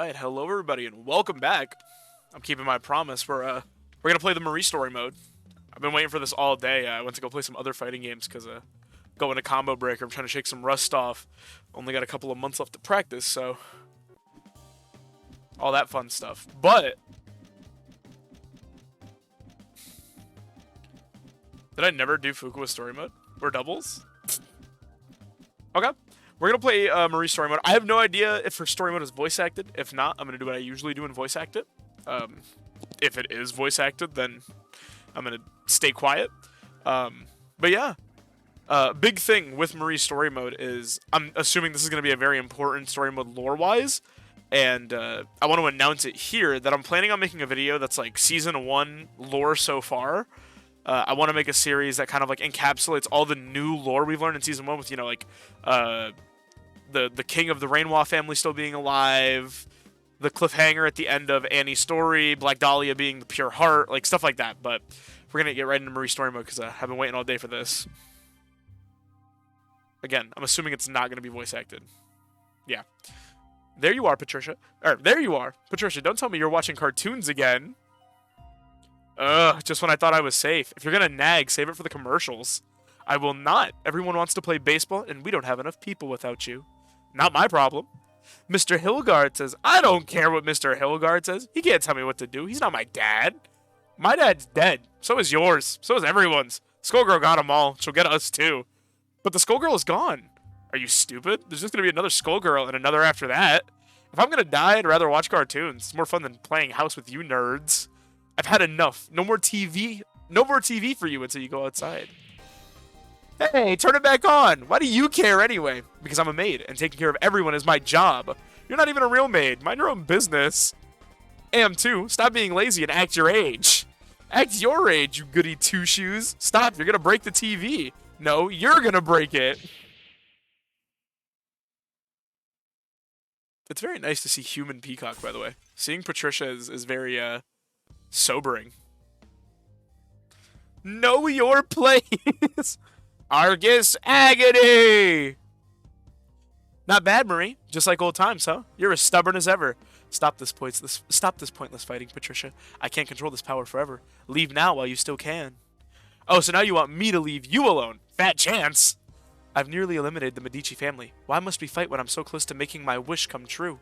Alright, hello everybody and welcome back. I'm keeping my promise. We're gonna play the Marie story mode. I've been waiting for this all day. I went to go play some other fighting games because going to combo breaker. I'm trying to shake some rust off. Only got a couple of months left to practice, so all that fun stuff. But did I never do Fukuwa story mode? Or doubles? Okay. We're going to play Marie story mode. I have no idea if her story mode is voice acted. If not, I'm going to do what I usually do and voice act it. If it is voice acted, then I'm going to stay quiet. But yeah. Big thing with Marie story mode is I'm assuming this is going to be a very important story mode lore-wise. And I want to announce it here that I'm planning on making a video that's like Season 1 lore so far. I want to make a series that kind of like encapsulates all the new lore we've learned in Season 1 with, you know, like the king of the Rainoir family still being alive, the cliffhanger at the end of Annie's story, Black Dahlia being the pure heart, like stuff like that. But we're going to get right into Marie story mode because I've been waiting all day for this. Again, I'm assuming it's not going to be voice acted. Yeah. There you are, Patricia. There you are. Patricia, don't tell me you're watching cartoons again. Ugh, just when I thought I was safe. If you're going to nag, save it for the commercials. I will not. Everyone wants to play baseball, and we don't have enough people without you. Not my problem. Mr. Hillgard says, I don't care what Mr. Hillgard says. He can't tell me what to do. He's not my dad. My dad's dead. So is yours. So is everyone's. Skullgirl got them all. She'll get us too. But the Skullgirl is gone. Are you stupid? There's just going to be another Skullgirl and another after that. If I'm going to die, I'd rather watch cartoons. It's more fun than playing house with you nerds. I've had enough. No more TV. No more TV for you until you go outside. Hey, turn it back on. Why do you care anyway? Because I'm a maid, and taking care of everyone is my job. You're not even a real maid. Mind your own business. Am too. Stop being lazy and act your age. Act your age, you goody two-shoes. Stop. You're going to break the TV. No, you're going to break it. It's very nice to see human Peacock, by the way. Seeing Patricia is very, sobering. Know your place. Argus Agony. Not bad, Marie. Just like old times, huh? You're as stubborn as ever. Stop this pointless fighting, Patricia. I can't control this power forever. Leave now while you still can. Oh, so now you want me to leave you alone. Fat chance. I've nearly eliminated the Medici family. Why must we fight when I'm so close to making my wish come true?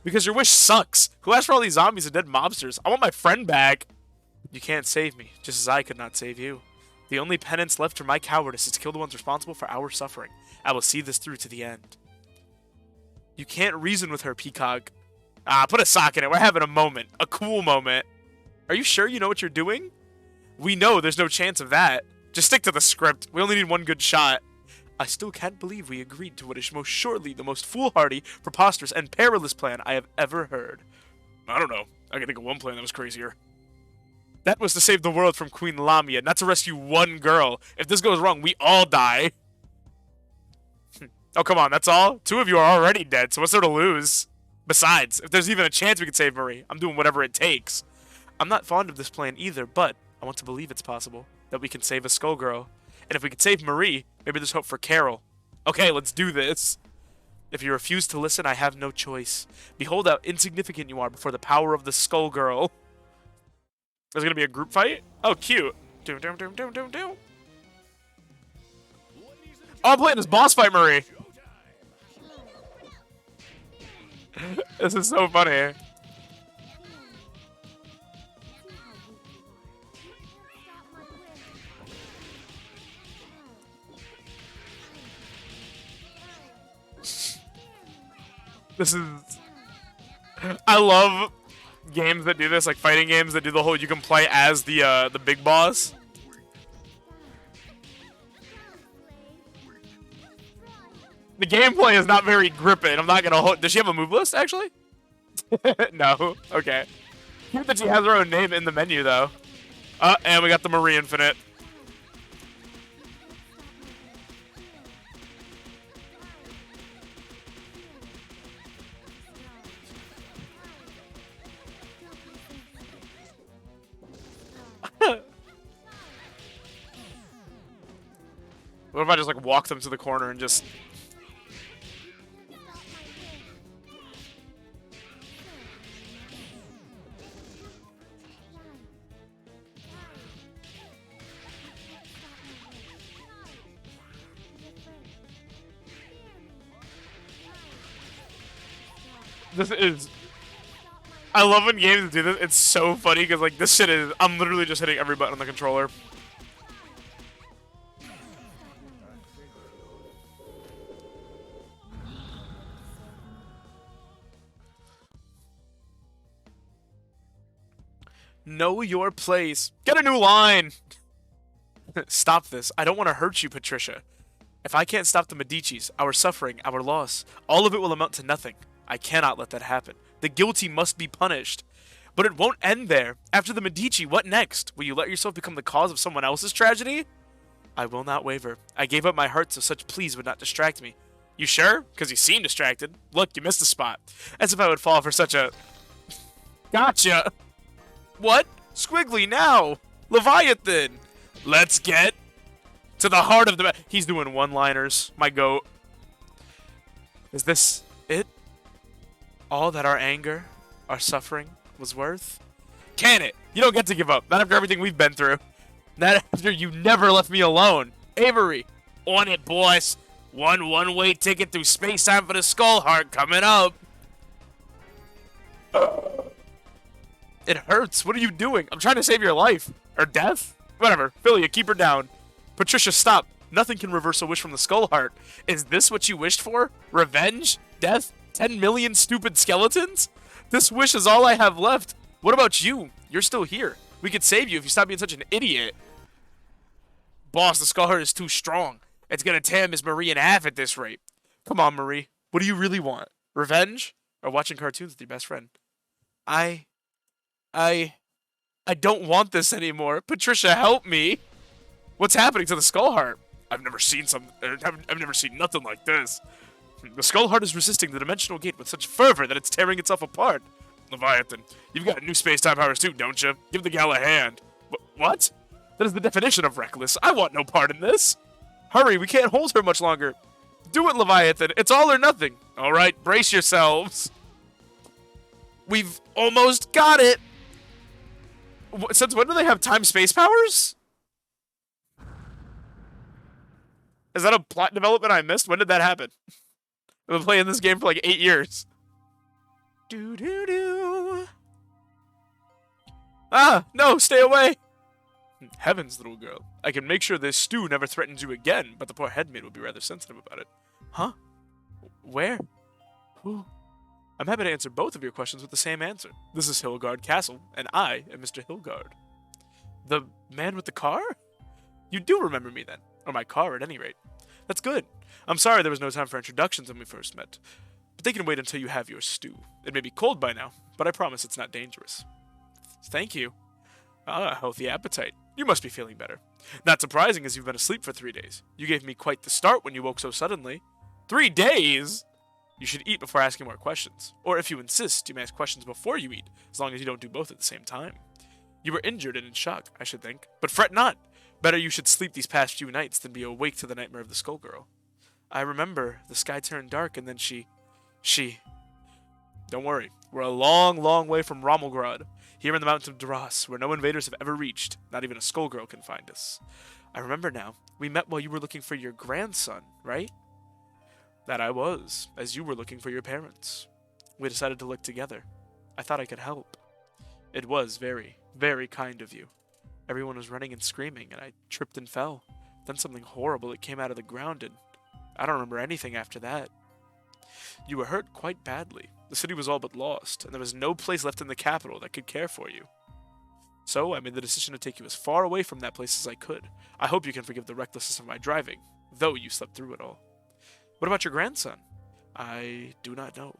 Because your wish sucks. Who asked for all these zombies and dead mobsters? I want my friend back. You can't save me, just as I could not save you. The only penance left for my cowardice is to kill the ones responsible for our suffering. I will see this through to the end. You can't reason with her, Peacock. Ah, put a sock in it. We're having a moment. A cool moment. Are you sure you know what you're doing? We know there's no chance of that. Just stick to the script. We only need one good shot. I still can't believe we agreed to what is most surely the most foolhardy, preposterous, and perilous plan I have ever heard. I don't know. I can think of one plan that was crazier. That was to save the world from Queen Lamia, not to rescue one girl. If this goes wrong, we all die. Oh, come on, that's all? 2 of you are already dead, so what's there to lose? Besides, if there's even a chance we could save Marie, I'm doing whatever it takes. I'm not fond of this plan either, but I want to believe it's possible that we can save a Skullgirl. And if we could save Marie, maybe there's hope for Carol. Okay, let's do this. If you refuse to listen, I have no choice. Behold how insignificant you are before the power of the Skullgirl. There's gonna be a group fight? Oh, cute. Oh, I'm playing this boss fight, Marie. This is so funny. This is... I love games that do this, like fighting games that do the whole you can play as the big boss. The gameplay is not very gripping. I'm not gonna hold. Does she have a move list actually? No. Okay. Cute that she has her own name in the menu though. And we got the Marie Infinite. What if I just like walk them to the corner and just This is... I love when games do this. It's so funny because, like, this shit is... I'm literally just hitting every button on the controller. Know your place. Get a new line! Stop this. I don't want to hurt you, Patricia. If I can't stop the Medicis, our suffering, our loss, all of it will amount to nothing. I cannot let that happen. The guilty must be punished. But it won't end there. After the Medici, what next? Will you let yourself become the cause of someone else's tragedy? I will not waver. I gave up my heart so such pleas would not distract me. You sure? Because you seem distracted. Look, you missed a spot. As if I would fall for such a... Gotcha! What? Squiggly now! Leviathan! Let's get to the heart of the... He's doing one-liners. My goat. Is this it? All that our anger, our suffering, was worth? Can it? You don't get to give up. Not after everything we've been through. Not after you never left me alone. Avery. On it, boys. One-way ticket through space-time for the Skullheart coming up. It hurts. What are you doing? I'm trying to save your life. Or death? Whatever. Philia, keep her down. Patricia, stop. Nothing can reverse a wish from the Skullheart. Is this what you wished for? Revenge? Death? 10 million stupid skeletons? This wish is all I have left. What about you? You're still here. We could save you if you stop being such an idiot. Boss, the Skullheart is too strong. It's gonna tear Miss Marie in half at this rate. Come on, Marie. What do you really want? Revenge? Or watching cartoons with your best friend? I don't want this anymore. Patricia, help me. What's happening to the Skullheart? I've never seen nothing like this. The Skullheart is resisting the dimensional gate with such fervor that it's tearing itself apart. Leviathan, you've got new space-time powers too, don't you? Give the gal a hand. What? That is the definition of reckless. I want no part in this. Hurry, we can't hold her much longer. Do it, Leviathan. It's all or nothing. All right, brace yourselves. We've almost got it. Since when do they have time-space powers? Is that a plot development I missed? When did that happen? I've been playing this game for like 8 years. Do-do-do. Ah, no, stay away. Heavens, little girl. I can make sure this stew never threatens you again, but the poor headmaid will be rather sensitive about it. Huh? Where? Who? I'm happy to answer both of your questions with the same answer. This is Hillgard Castle, and I am Mr. Hillgard. The man with the car? You do remember me then. Or my car, at any rate. That's good. I'm sorry there was no time for introductions when we first met. But they can wait until you have your stew. It may be cold by now, but I promise it's not dangerous. Thank you. Ah, a healthy appetite. You must be feeling better. Not surprising as you've been asleep for 3 days. You gave me quite the start when you woke so suddenly. 3 days? You should eat before asking more questions. Or if you insist, you may ask questions before you eat, as long as you don't do both at the same time. You were injured and in shock, I should think. But fret not. Better you should sleep these past few nights than be awake to the nightmare of the Skullgirl. I remember the sky turned dark and then she... Don't worry. We're a long, long way from Rommelgrad, here in the mountains of Duras, where no invaders have ever reached. Not even a Skullgirl can find us. I remember now. We met while you were looking for your grandson, right? That I was, as you were looking for your parents. We decided to look together. I thought I could help. It was very, very kind of you. Everyone was running and screaming, and I tripped and fell. Then something horrible that came out of the ground, and I don't remember anything after that. You were hurt quite badly. The city was all but lost, and there was no place left in the capital that could care for you. So I made the decision to take you as far away from that place as I could. I hope you can forgive the recklessness of my driving, though you slept through it all. What about your grandson? I do not know.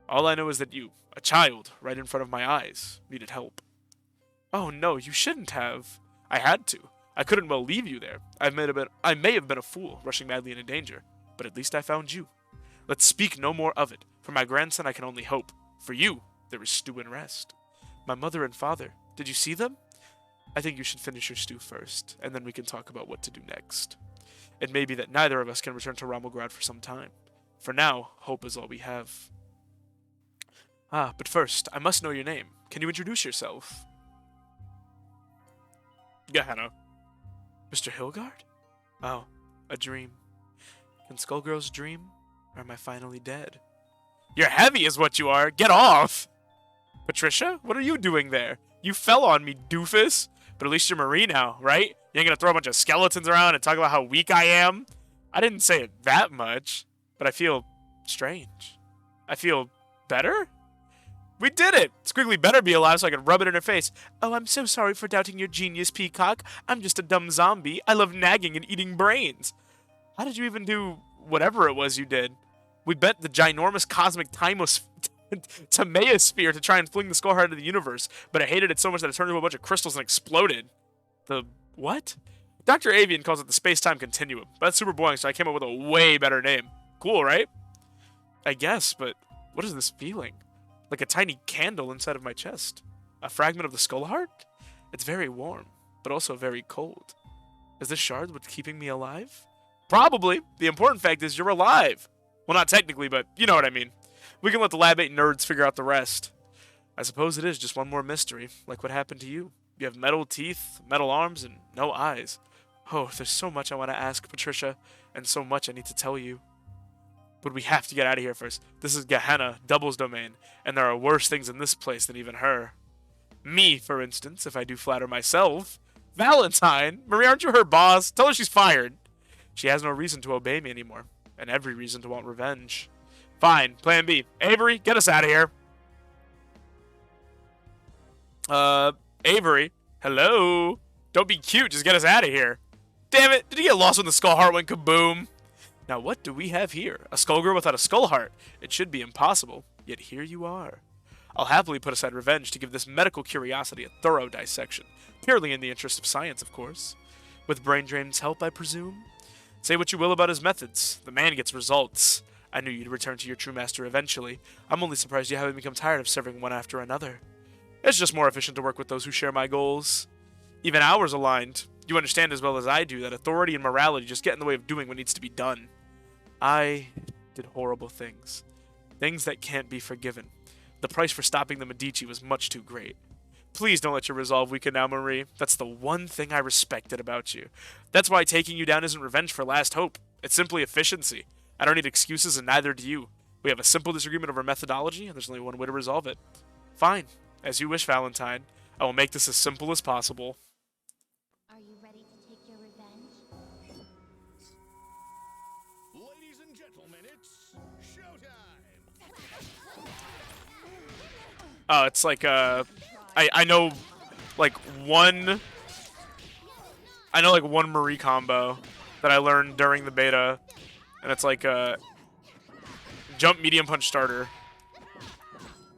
All I know is that you, a child, right in front of my eyes, needed help. Oh no, you shouldn't have. I had to. I couldn't well leave you there. I may have been a fool, rushing madly into danger, but at least I found you. Let's speak no more of it. For my grandson, I can only hope. For you, there is stew and rest. My mother and father, did you see them? I think you should finish your stew first, and then we can talk about what to do next. It may be that neither of us can return to Rommelgrad for some time. For now, hope is all we have. Ah, but first, I must know your name. Can you introduce yourself? Gehenna. Mr. Hillgard? Oh, a dream. Can Skullgirls dream? Or am I finally dead? You're heavy is what you are. Get off. Patricia, what are you doing there? You fell on me, doofus. But at least you're Marie now, right? You ain't gonna throw a bunch of skeletons around and talk about how weak I am? I didn't say it that much, but I feel strange. I feel better? We did it! Squiggly better be alive so I can rub it in her face. Oh, I'm so sorry for doubting your genius, Peacock. I'm just a dumb zombie. I love nagging and eating brains. How did you even do whatever it was you did? We bent the ginormous cosmic Timaeosphere to try and fling the Skullgirls into the universe, but I hated it so much that it turned into a bunch of crystals and exploded. The what? Dr. Avian calls it the space-time continuum, but that's super boring, so I came up with a way better name. Cool, right? I guess, but what is this feeling? Like a tiny candle inside of my chest. A fragment of the skull heart? It's very warm, but also very cold. Is this shard what's keeping me alive? Probably. The important fact is you're alive. Well, not technically, but you know what I mean. We can let the Lab 8 nerds figure out the rest. I suppose it is just one more mystery, like what happened to you. You have metal teeth, metal arms, and no eyes. Oh, there's so much I want to ask, Patricia, and so much I need to tell you. But we have to get out of here first. This is Gehenna, Double's domain, and there are worse things in this place than even her. Me, for instance, if I do flatter myself. Valentine? Marie, aren't you her boss? Tell her she's fired. She has no reason to obey me anymore, and every reason to want revenge. Fine, plan B. Avery, get us out of here. Avery? Hello? Don't be cute, just get us out of here. Damn it, did you get lost when the skull heart went kaboom? Now what do we have here? A skullgirl without a skull heart. It should be impossible, yet here you are. I'll happily put aside revenge to give this medical curiosity a thorough dissection. Purely in the interest of science, of course. With Brain Drain's help, I presume? Say what you will about his methods. The man gets results. I knew you'd return to your true master eventually. I'm only surprised you haven't become tired of serving one after another. It's just more efficient to work with those who share my goals. Even ours aligned. You understand as well as I do that authority and morality just get in the way of doing what needs to be done. I did horrible things. Things that can't be forgiven. The price for stopping the Medici was much too great. Please don't let your resolve weaken now, Marie. That's the one thing I respected about you. That's why taking you down isn't revenge for last hope. It's simply efficiency. I don't need excuses, and neither do you. We have a simple disagreement over methodology, and there's only one way to resolve it. Fine. As you wish, Valentine. I will make this as simple as possible. Are you ready to take your revenge? Ladies and gentlemen, it's showtime! Oh, it's like, I know, like, one Marie combo that I learned during the beta, and it's like, jump, medium punch, starter.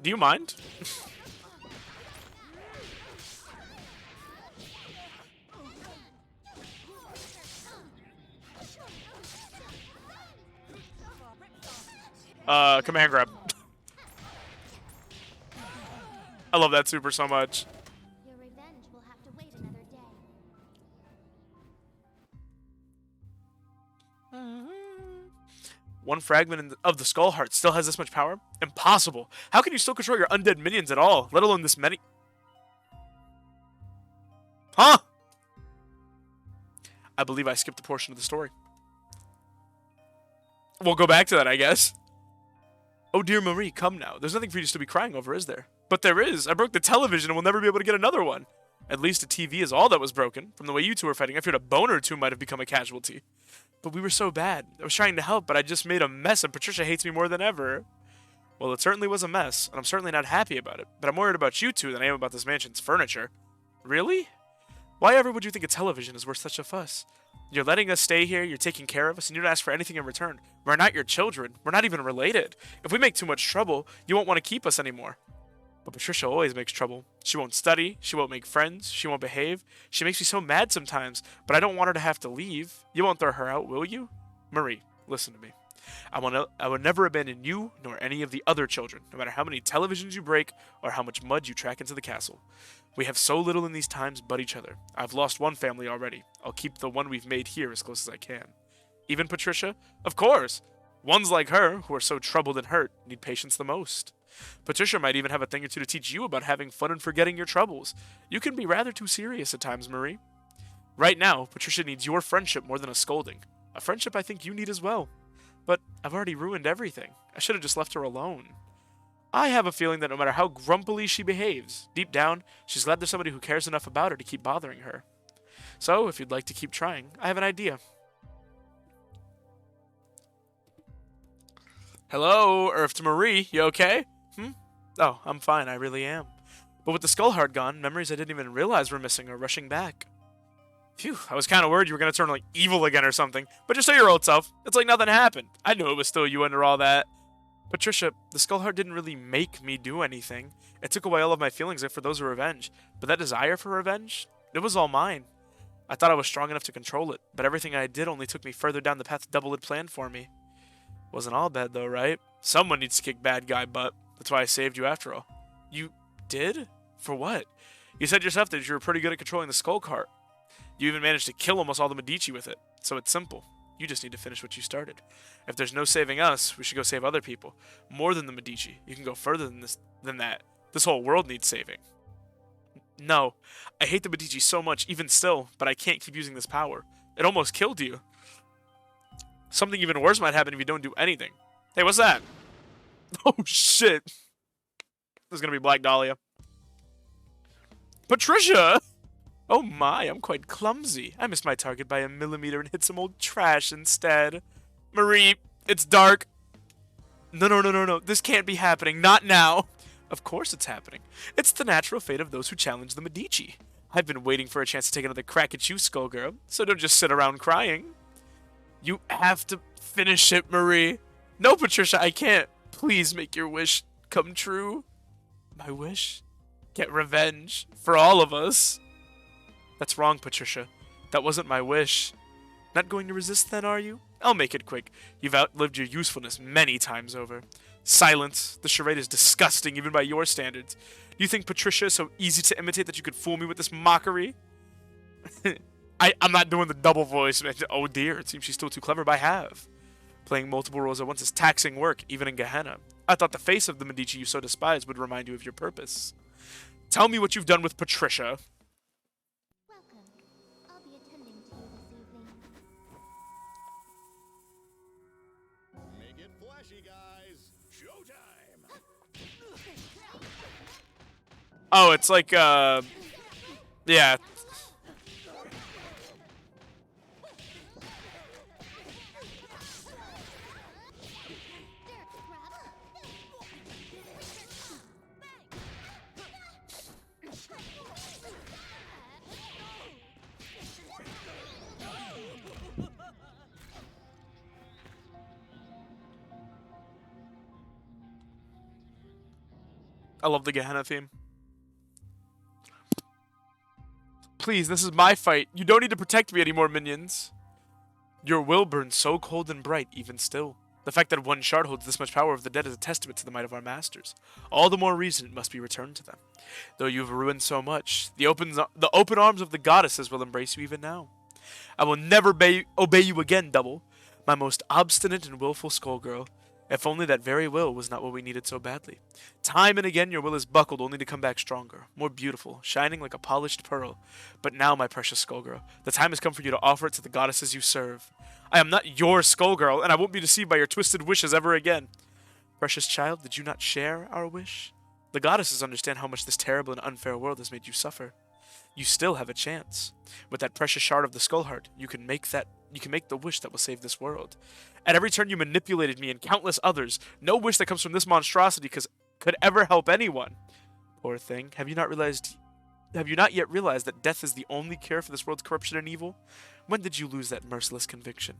Do you mind? Command grab. I love that super so much. Your revenge will have to wait another day. One fragment of the skull heart still has this much power? Impossible. How can you still control your undead minions at all, let alone this many? Huh? I believe I skipped a portion of the story. We'll go back to that, I guess. Oh, dear Marie, come now. There's nothing for you to still be crying over, is there? But there is. I broke the television and we'll never be able to get another one. At least a TV is all that was broken. From the way you two were fighting, I feared a bone or two might have become a casualty. But we were so bad. I was trying to help, but I just made a mess and Patricia hates me more than ever. Well, it certainly was a mess, and I'm certainly not happy about it. But I'm worried about you two than I am about this mansion's furniture. Really? Why ever would you think a television is worth such a fuss? You're letting us stay here, you're taking care of us, and you don't ask for anything in return. We're not your children. We're not even related. If we make too much trouble, you won't want to keep us anymore. But Patricia always makes trouble. She won't study, she won't make friends, she won't behave. She makes me so mad sometimes, but I don't want her to have to leave. You won't throw her out, will you? Marie, listen to me. I will never abandon you nor any of the other children, no matter how many televisions you break or how much mud you track into the castle. We have so little in these times but each other. I've lost one family already. I'll keep the one we've made here as close as I can. Even Patricia? Of course! Ones like her, who are so troubled and hurt, need patience the most. Patricia might even have a thing or two to teach you about having fun and forgetting your troubles. You can be rather too serious at times, Marie. Right now, Patricia needs your friendship more than a scolding. A friendship I think you need as well. But I've already ruined everything. I should have just left her alone. I have a feeling that no matter how grumpily she behaves, deep down, she's glad there's somebody who cares enough about her to keep bothering her. So, if you'd like to keep trying, I have an idea. Hello, Earth to Marie. You okay? Oh, I'm fine. I really am. But with the Skullgirls gone, memories I didn't even realize were missing are rushing back. Phew, I was kind of worried you were going to turn like evil again or something. But just show your old self. It's like nothing happened. I knew it was still you under all that. Patricia, the Skullgirls didn't really make me do anything. It took away all of my feelings for those of revenge. But that desire for revenge, it was all mine. I thought I was strong enough to control it, but everything I did only took me further down the path Double had planned for me. Wasn't all bad though, right? Someone needs to kick bad guy butt. That's why I saved you after all. You did? For what? You said yourself that you were pretty good at controlling the skull cart. You even managed to kill almost all the Medici with it. So it's simple. You just need to finish what you started. If there's no saving us, we should go save other people. More than the Medici. You can go further than that. This whole world needs saving. No. I hate the Medici so much, even still, but I can't keep using this power. It almost killed you. Something even worse might happen if you don't do anything. Hey, what's that? Oh, shit. This is gonna be Black Dahlia. Patricia! Oh my, I'm quite clumsy. I missed my target by a millimeter and hit some old trash instead. Marie, it's dark. No. This can't be happening. Not now. Of course it's happening. It's the natural fate of those who challenge the Medici. I've been waiting for a chance to take another crack at you, Skullgirl, so don't just sit around crying. You have to finish it, Marie. No, Patricia, I can't. Please make your wish come true. My wish? Get revenge for all of us. That's wrong, Patricia. That wasn't my wish. Not going to resist then, are you? I'll make it quick. You've outlived your usefulness many times over. Silence. The charade is disgusting, even by your standards. Do you think Patricia is so easy to imitate that you could fool me with this mockery? I'm not doing the double voice. Oh dear, it seems she's still too clever by half. Playing multiple roles at once is taxing work, even in Gehenna. I thought the face of the Medici you so despise would remind you of your purpose. Tell me what you've done with Patricia. Welcome. I'll be attending to you this evening. Make it flashy, guys. Showtime. Oh, it's like, yeah. I love the Gehenna theme. Please, this is my fight. You don't need to protect me anymore, minions. Your will burns so cold and bright, even still. The fact that one shard holds this much power of the dead is a testament to the might of our masters. All the more reason it must be returned to them. Though you've ruined so much, the open arms of the goddesses will embrace you even now. I will never obey you again, Double, my most obstinate and willful Skullgirl. If only that very will was not what we needed so badly. Time and again your will is buckled only to come back stronger, more beautiful, shining like a polished pearl. But now, my precious Skullgirl, the time has come for you to offer it to the goddesses you serve. I am not your Skullgirl, and I won't be deceived by your twisted wishes ever again. Precious child, did you not share our wish? The goddesses understand how much this terrible and unfair world has made you suffer. You still have a chance. With that precious shard of the Skullheart, you can make the wish that will save this world. At every turn you manipulated me and countless others. No wish that comes from this monstrosity could ever help anyone. Poor thing. Have you not yet realized that death is the only cure for this world's corruption and evil? When did you lose that merciless conviction?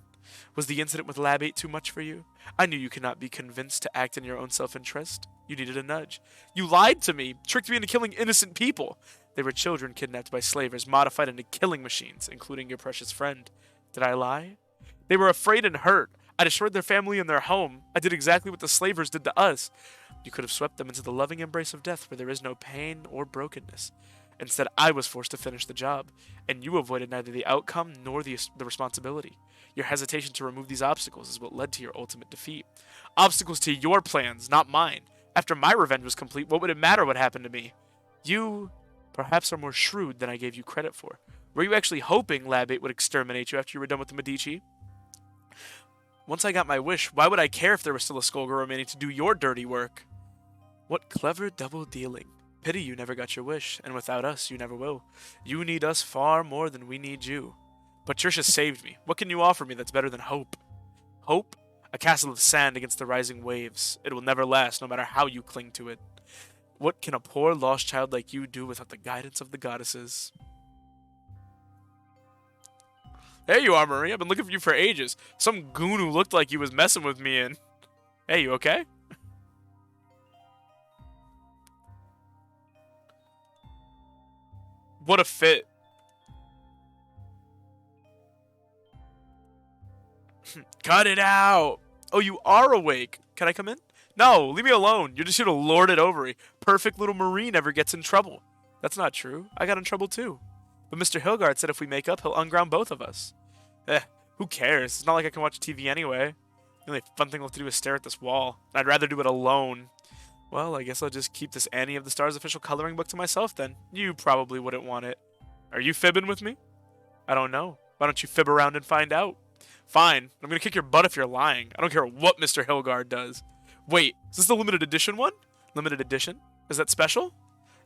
Was the incident with Lab 8 too much for you? I knew you could not be convinced to act in your own self-interest. You needed a nudge. You lied to me, tricked me into killing innocent people. They were children kidnapped by slavers, modified into killing machines, including your precious friend. Did I lie? They were afraid and hurt. I destroyed their family and their home. I did exactly what the slavers did to us. You could have swept them into the loving embrace of death where there is no pain or brokenness. Instead, I was forced to finish the job, and you avoided neither the outcome nor the responsibility. Your hesitation to remove these obstacles is what led to your ultimate defeat. Obstacles to your plans, not mine. After my revenge was complete, what would it matter what happened to me? You, perhaps, are more shrewd than I gave you credit for. Were you actually hoping Lab 8 would exterminate you after you were done with the Medici? Once I got my wish, why would I care if there was still a Skullgirl remaining to do your dirty work? What clever double dealing. Pity you never got your wish, and without us, you never will. You need us far more than we need you. Patricia saved me. What can you offer me that's better than hope? Hope? A castle of sand against the rising waves. It will never last, no matter how you cling to it. What can a poor lost child like you do without the guidance of the goddesses? There you are, Marie. I've been looking for you for ages. Some goon who looked like he was messing with me and... Hey, you okay? What a fit. Cut it out. Oh, you are awake. Can I come in? No, leave me alone. You're just here to lord it over. A perfect little Marie never gets in trouble. That's not true. I got in trouble too. But Mr. Hillgard said if we make up, he'll unground both of us. Who cares? It's not like I can watch TV anyway. The only fun thing left to do is stare at this wall. And I'd rather do it alone. Well, I guess I'll just keep this Annie of the Stars official coloring book to myself then. You probably wouldn't want it. Are you fibbing with me? I don't know. Why don't you fib around and find out? Fine. I'm gonna kick your butt if you're lying. I don't care what Mr. Hillgard does. Wait, is this the limited edition one? Limited edition? Is that special?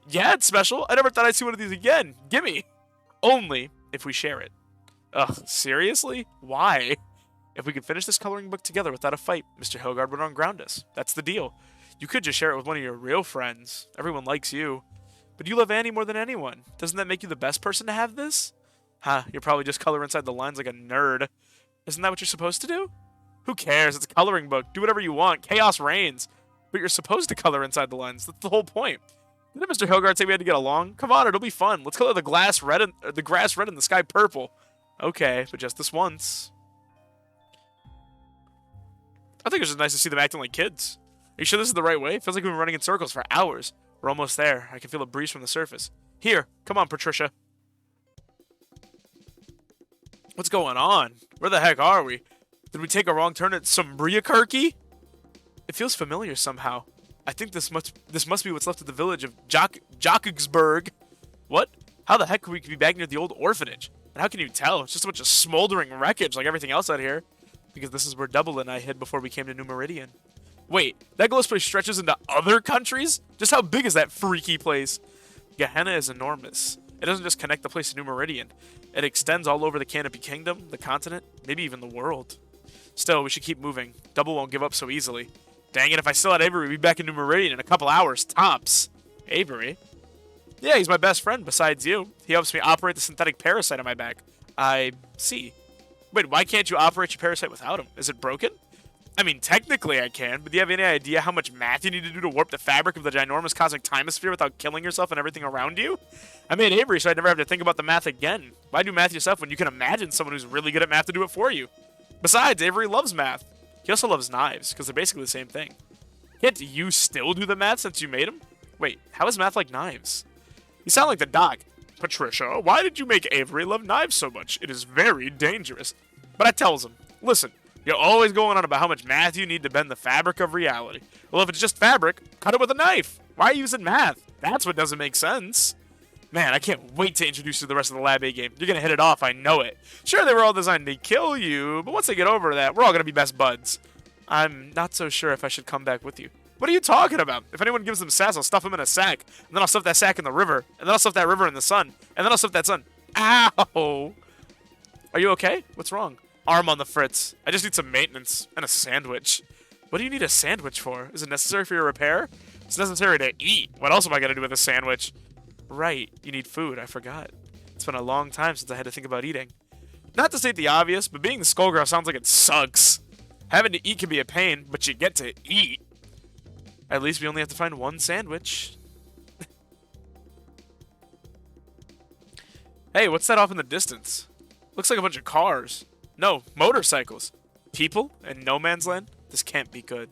Yeah, it's special. I never thought I'd see one of these again. Gimme. Only if we share it. Ugh, seriously? Why? If we could finish this coloring book together without a fight, Mr. Hillgard would unground us. That's the deal. You could just share it with one of your real friends. Everyone likes you. But you love Annie more than anyone. Doesn't that make you the best person to have this? Huh, you're probably just color inside the lines like a nerd. Isn't that what you're supposed to do? Who cares? It's a coloring book. Do whatever you want. Chaos reigns. But you're supposed to color inside the lines. That's the whole point. Didn't Mr. Hillgard say we had to get along? Come on, it'll be fun. Let's color the grass red and the sky purple. Okay, but just this once. I think it's just nice to see them acting like kids. Are you sure this is the right way? It feels like we've been running in circles for hours. We're almost there. I can feel a breeze from the surface. Here, come on, Patricia. What's going on? Where the heck are we? Did we take a wrong turn at Sombriakarki? It feels familiar somehow. I think this must be what's left of the village of Jockigsburg. What? How the heck could we be back near the old orphanage? And how can you tell? It's just a bunch of smoldering wreckage like everything else out here. Because this is where Double and I hid before we came to New Meridian. Wait, that ghost place stretches into other countries? Just how big is that freaky place? Gehenna is enormous. It doesn't just connect the place to New Meridian. It extends all over the Canopy Kingdom, the continent, maybe even the world. Still, we should keep moving. Double won't give up so easily. Dang it, if I still had Avery, we'd be back in New Meridian in a couple hours, tops. Avery? Yeah, he's my best friend besides you. He helps me operate the synthetic parasite on my back. I see. Wait, why can't you operate your parasite without him? Is it broken? I mean, technically I can, but do you have any idea how much math you need to do to warp the fabric of the ginormous cosmic time-sphere without killing yourself and everything around you? I made Avery so I'd never have to think about the math again. Why do math yourself when you can imagine someone who's really good at math to do it for you? Besides, Avery loves math. He also loves knives, because they're basically the same thing. Can't you still do the math since you made him? Wait, how is math like knives? You sound like the doc. Patricia, why did you make Avery love knives so much? It is very dangerous. But I tells him, listen, you're always going on about how much math you need to bend the fabric of reality. Well, if it's just fabric, cut it with a knife. Why are you using math? That's what doesn't make sense. Man, I can't wait to introduce you to the rest of the Lab A game. You're going to hit it off, I know it. Sure, they were all designed to kill you, but once they get over that, we're all going to be best buds. I'm not so sure if I should come back with you. What are you talking about? If anyone gives them sass, I'll stuff them in a sack. And then I'll stuff that sack in the river. And then I'll stuff that river in the sun. And then I'll stuff that sun. Ow! Are you okay? What's wrong? Arm on the fritz. I just need some maintenance and a sandwich. What do you need a sandwich for? Is it necessary for your repair? It's necessary to eat. What else am I going to do with a sandwich? Right, you need food. I forgot. It's been a long time since I had to think about eating. Not to state the obvious, but being the Skullgirl sounds like it sucks. Having to eat can be a pain, but you get to eat. At least we only have to find one sandwich. Hey, what's that off in the distance? Looks like a bunch of cars. No, motorcycles. People in no man's land? This can't be good.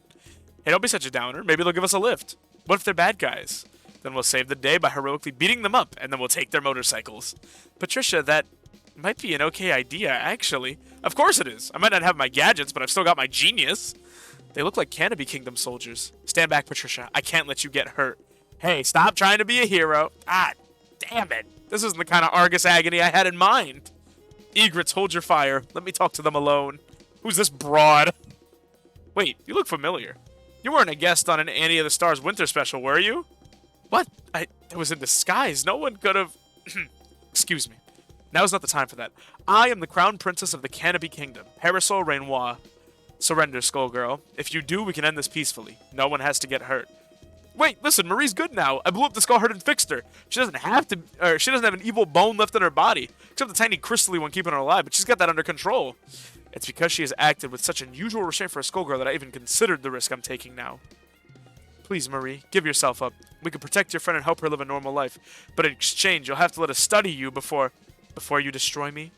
Hey, don't be such a downer. Maybe they'll give us a lift. What if they're bad guys? Then we'll save the day by heroically beating them up, and then we'll take their motorcycles. Patricia, that might be an okay idea, actually. Of course it is. I might not have my gadgets, but I've still got my genius. They look like Canopy Kingdom soldiers. Stand back, Patricia. I can't let you get hurt. Hey, stop trying to be a hero. Ah, damn it. This isn't the kind of Argus agony I had in mind. Egrets, hold your fire. Let me talk to them alone. Who's this broad? Wait, you look familiar. You weren't a guest on an Annie of the Stars winter special, were you? What? I was in disguise. No one could have... Excuse me. Now's not the time for that. I am the crown princess of the Canopy Kingdom, Parasoul Renoir. Surrender, Skullgirl. If you do, we can end this peacefully. No one has to get hurt. Wait, listen, Marie's good now. I blew up the Skullgirl and fixed her. She doesn't have to, she doesn't have an evil bone left in her body, except the tiny crystally one keeping her alive, but she's got that under control. It's because she has acted with such unusual restraint for a Skullgirl that I even considered the risk I'm taking now. Please, Marie, give yourself up. We can protect your friend and help her live a normal life, but in exchange, you'll have to let us study you before you destroy me.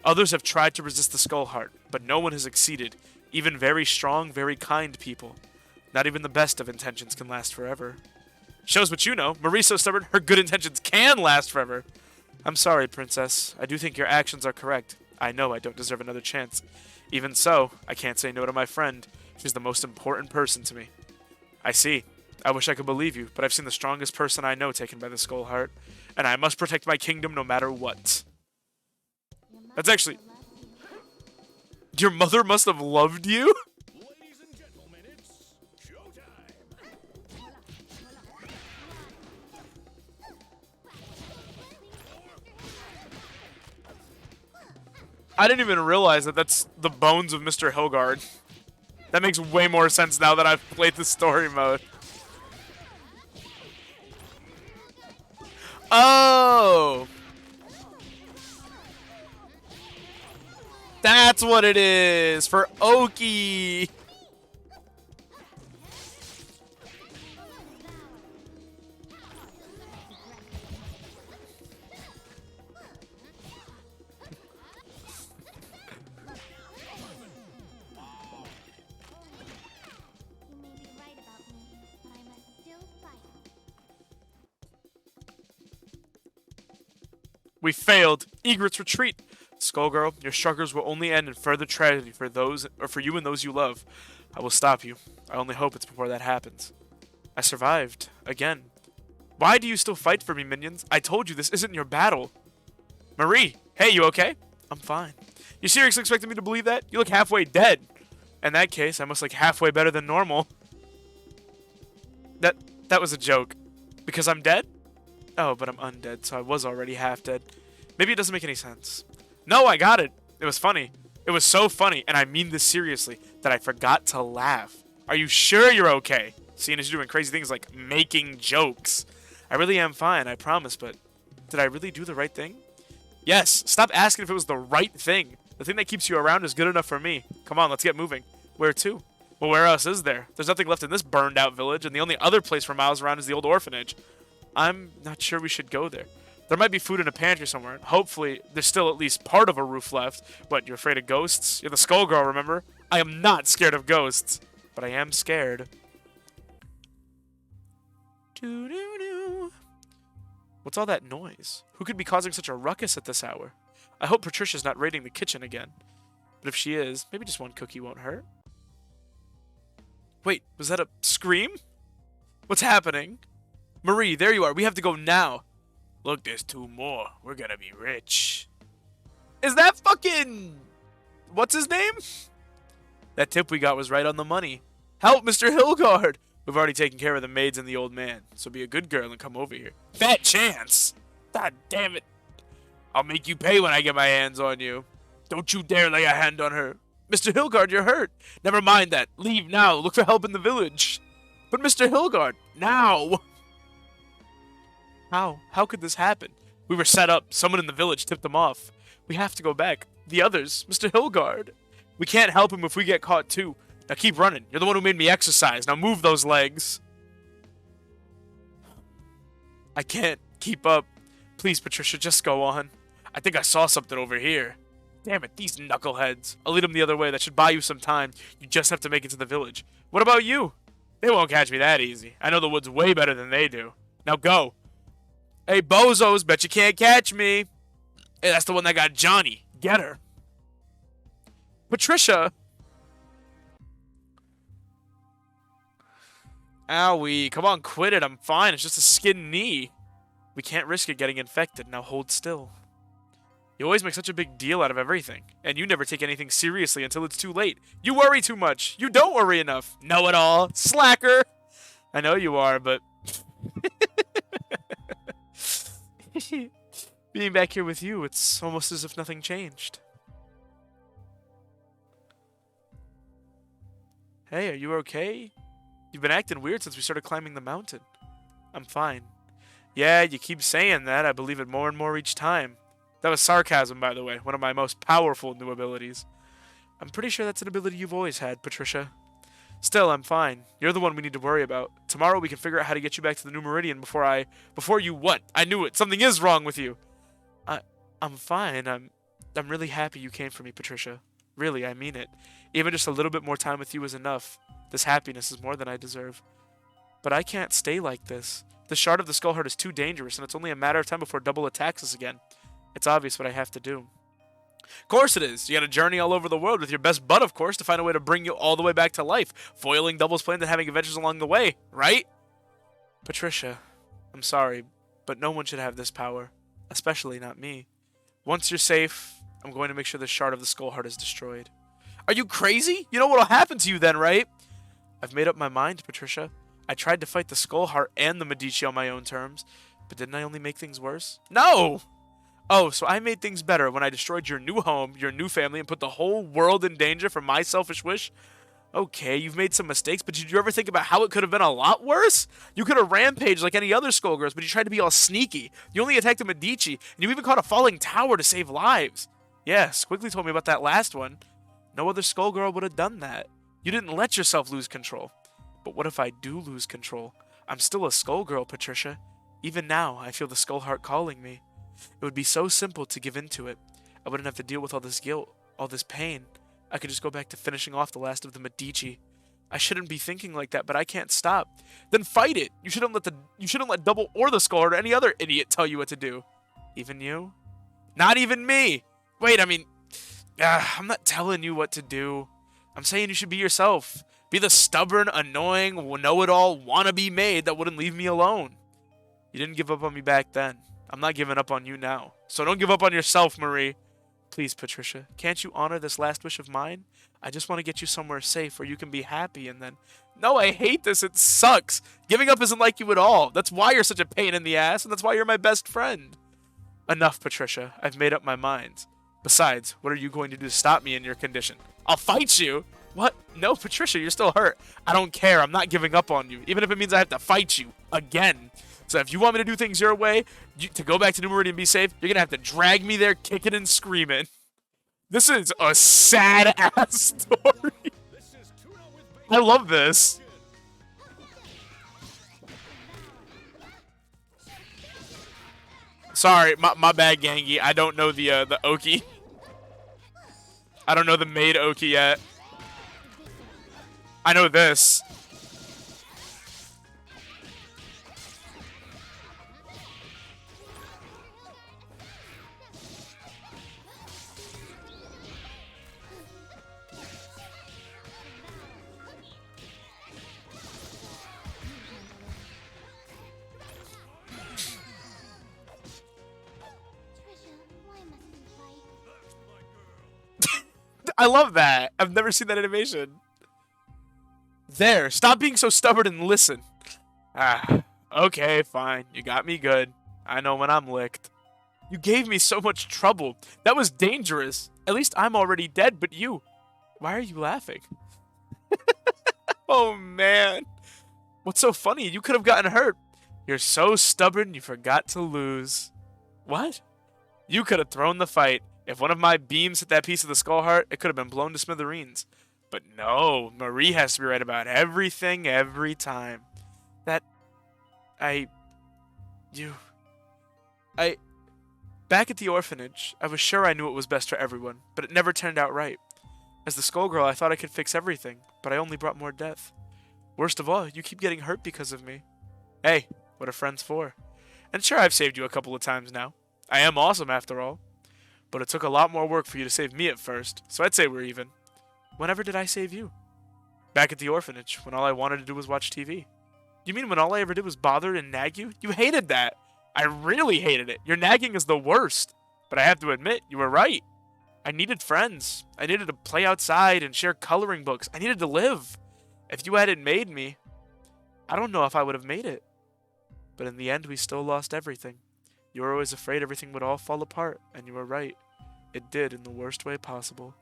Others have tried to resist the Skull Heart, but no one has succeeded. Even very strong, very kind people. Not even the best of intentions can last forever. Shows what you know. Marie's so stubborn, her good intentions can last forever. I'm sorry, Princess. I do think your actions are correct. I know I don't deserve another chance. Even so, I can't say no to my friend. She's the most important person to me. I see. I wish I could believe you, but I've seen the strongest person I know taken by the Skull Heart, and I must protect my kingdom no matter what. That's actually... Your mother must have loved you? Ladies and gentlemen, it's showtime. I didn't even realize that that's the bones of Mr. Hillgard. That makes way more sense now that I've played the story mode. Oh! That's what it is for Oki. You may be right about me, but I must still fight. We failed. Egrets retreat. Skullgirl, your struggles will only end in further tragedy for you and those you love. I will stop you. I only hope it's before that happens. I survived. Again. Why do you still fight for me, minions? I told you this isn't your battle. Marie! Hey, you okay? I'm fine. You seriously expected me to believe that? You look halfway dead. In that case, I must look halfway better than normal. That was a joke. Because I'm dead? Oh, but I'm undead, so I was already half dead. Maybe it doesn't make any sense. No, I got it. It was funny. It was so funny, and I mean this seriously, that I forgot to laugh. Are you sure you're okay? Seeing as you're doing crazy things like making jokes. I really am fine, I promise, but did I really do the right thing? Yes, stop asking if it was the right thing. The thing that keeps you around is good enough for me. Come on, let's get moving. Where to? Well, where else is there? There's nothing left in this burned out village, and the only other place for miles around is the old orphanage. I'm not sure we should go there. There might be food in a pantry somewhere. Hopefully, there's still at least part of a roof left. What, you're afraid of ghosts? You're the Skullgirl, remember? I am not scared of ghosts, but I am scared. Doo-doo-doo. What's all that noise? Who could be causing such a ruckus at this hour? I hope Patricia's not raiding the kitchen again. But if she is, maybe just one cookie won't hurt. Wait, was that a scream? What's happening? Marie, there you are. We have to go now. Look, there's two more. We're gonna be rich. Is that fucking... What's his name? That tip we got was right on the money. Help, Mr. Hillgard. We've already taken care of the maids and the old man. So be a good girl and come over here. Fat chance. God damn it. I'll make you pay when I get my hands on you. Don't you dare lay a hand on her. Mr. Hillgard, you're hurt. Never mind that. Leave now. Look for help in the village. But Mr. Hillgard, now. How? How could this happen? We were set up. Someone in the village tipped them off. We have to go back. The others, Mr. Hillgard. We can't help him if we get caught too. Now keep running. You're the one who made me exercise. Now move those legs. I can't keep up. Please, Patricia, just go on. I think I saw something over here. Damn it, these knuckleheads. I'll lead them the other way. That should buy you some time. You just have to make it to the village. What about you? They won't catch me that easy. I know the woods way better than they do. Now go. Hey, bozos, bet you can't catch me. Hey, that's the one that got Johnny. Get her. Patricia. Owie. Come on, quit it. I'm fine. It's just a skinned knee. We can't risk it getting infected. Now hold still. You always make such a big deal out of everything, and you never take anything seriously until it's too late. You worry too much. You don't worry enough. Know-it-all. Slacker. I know you are, but... Being back here with you, it's almost as if nothing changed. Hey, are you okay? You've been acting weird since we started climbing the mountain. I'm fine. Yeah, you keep saying that. I believe it more and more each time. That was sarcasm, by the way. One of my most powerful new abilities. I'm pretty sure that's an ability you've always had, Patricia. Still, I'm fine. You're the one we need to worry about. Tomorrow we can figure out how to get you back to the New Meridian before you what? I knew it. Something is wrong with you. I'm fine. I'm really happy you came for me, Patricia. Really, I mean it. Even just a little bit more time with you is enough. This happiness is more than I deserve. But I can't stay like this. The shard of the Skullheart is too dangerous, and it's only a matter of time before Double attacks us again. It's obvious what I have to do. Of course it is. You gotta journey all over the world with your best bud, of course, to find a way to bring you all the way back to life, foiling Double's plans and having adventures along the way, right? Patricia, I'm sorry, but no one should have this power. Especially not me. Once you're safe, I'm going to make sure the shard of the Skullheart is destroyed. Are you crazy? You know what'll happen to you then, right? I've made up my mind, Patricia. I tried to fight the Skullheart and the Medici on my own terms, but didn't I only make things worse? No! Oh, so I made things better when I destroyed your new home, your new family, and put the whole world in danger for my selfish wish? Okay, you've made some mistakes, but did you ever think about how it could have been a lot worse? You could have rampaged like any other Skullgirls, but you tried to be all sneaky. You only attacked the Medici, and you even caught a falling tower to save lives. Yeah, Squiggly told me about that last one. No other Skullgirl would have done that. You didn't let yourself lose control. But what if I do lose control? I'm still a Skullgirl, Patricia. Even now, I feel the Skullheart calling me. It would be so simple to give in to it. I wouldn't have to deal with all this guilt, all this pain. I could just go back to finishing off the last of the Medici. I shouldn't be thinking like that, but I can't stop. Then fight it. You shouldn't let Double or the Skullheart or any other idiot tell you what to do. Even you? Not even me. Wait, I mean, I'm not telling you what to do. I'm saying you should be yourself. Be the stubborn, annoying, know-it-all, wannabe maid that wouldn't leave me alone. You didn't give up on me back then. I'm not giving up on you now. So don't give up on yourself, Marie. Please, Patricia, can't you honor this last wish of mine? I just want to get you somewhere safe where you can be happy and then... No, I hate this. It sucks. Giving up isn't like you at all. That's why you're such a pain in the ass, and that's why you're my best friend. Enough, Patricia. I've made up my mind. Besides, what are you going to do to stop me in your condition? I'll fight you. What? No, Patricia, you're still hurt. I don't care. I'm not giving up on you, even if it means I have to fight you again. So if you want me to do things your way, to go back to New Meridian and be safe, you're going to have to drag me there kicking and screaming. This is a sad-ass story. I love this. Sorry, my bad, Gangi. I don't know the Oki. I don't know the maid Oki yet. I know this. I love that. I've never seen that animation. There. Stop being so stubborn and listen. Ah. Okay, fine. You got me good. I know when I'm licked. You gave me so much trouble. That was dangerous. At least I'm already dead, but you... Why are you laughing? Oh, man. What's so funny? You could have gotten hurt. You're so stubborn you forgot to lose. What? You could have thrown the fight. If one of my beams hit that piece of the Skullheart, it could have been blown to smithereens. But no, Marie has to be right about everything every time. Back at the orphanage, I was sure I knew what was best for everyone, but it never turned out right. As the Skullgirl, I thought I could fix everything, but I only brought more death. Worst of all, you keep getting hurt because of me. Hey, what are friends for? And sure, I've saved you a couple of times now. I am awesome after all. But it took a lot more work for you to save me at first, so I'd say we're even. Whenever did I save you? Back at the orphanage, when all I wanted to do was watch TV. You mean when all I ever did was bother and nag you? You hated that! I really hated it! Your nagging is the worst! But I have to admit, you were right. I needed friends. I needed to play outside and share coloring books. I needed to live. If you hadn't made me, I don't know if I would have made it. But in the end, we still lost everything. You were always afraid everything would all fall apart, and you were right. It did in the worst way possible.